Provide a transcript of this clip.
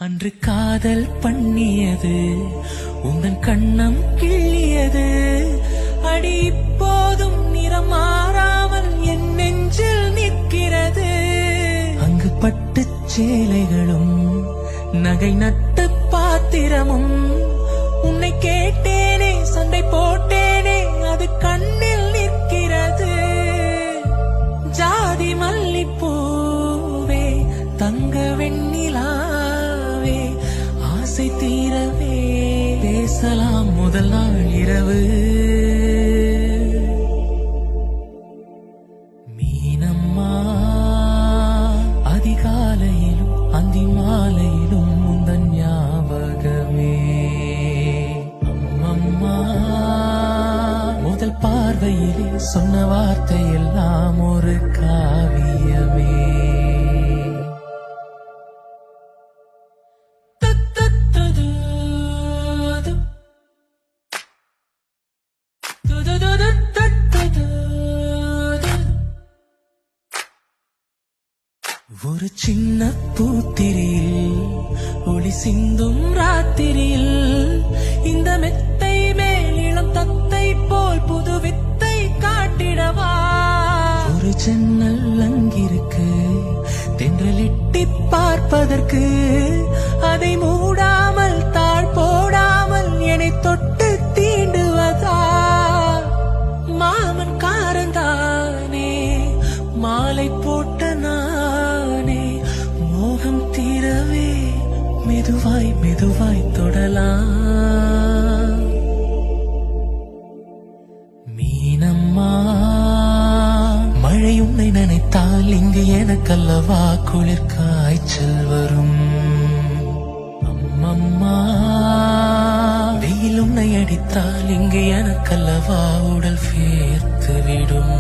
அன்று காதல் பண்ணியது உந்தன் கண்ணம் கிள்ளியது அடி இப்போதும் நிறம் மாறாமல் என் நெஞ்சில் நிற்கிறது. அங்கு பட்டுச் சேலைகளும் நகை நட்டு பாத்திரமும் உன்னை கேட்டேனே சண்டை போட்டேனே அது கண்ணில் நிற்கிறது. ஜாதி மல்லிப்பூவே தங்க வெண்ணிலாவே ஆசை தீரவே பேசலாம் முதல் நாள் இரவு. மீனம்மா அதிகாலையிலும் அந்தி மாலையிலும் முந்தன் ஞாபகமே. அம்மம்மா முதல் பார்வையிலே சொன்ன வார்த்தை எல்லாம் ஒரு காவியமே. ஒரு சின்ன பூத்திரியில் ஒளி சிந்தும் ராத்திரியில் இந்த மெத்தை மேல் இளம் தத்தை போல் புது வித்தை காட்டிடவா. ஒரு ஜன்னல் அங்கிருக்கு தென்றலிட்டி பார்ப்பதற்கு அதை மூடாமல் தாழ் போடாமல் என்னை தொட்டு தீண்டுவதா. மாமன் காரந்தானே மாலை போட்ட நானே மோகம் தீரவே மெதுவாய் மெதுவாய் தொடலாம். மீனம்மா மழை உன்னை நினைத்தால் இங்கு எனக்கல்லவா குளிர் காய்ச்சல் வரும். அம்மம்மா வெயில் உன்னை அடித்தால் இங்கு எனக்கல்லவா உடல் வேர்த்து விடும்.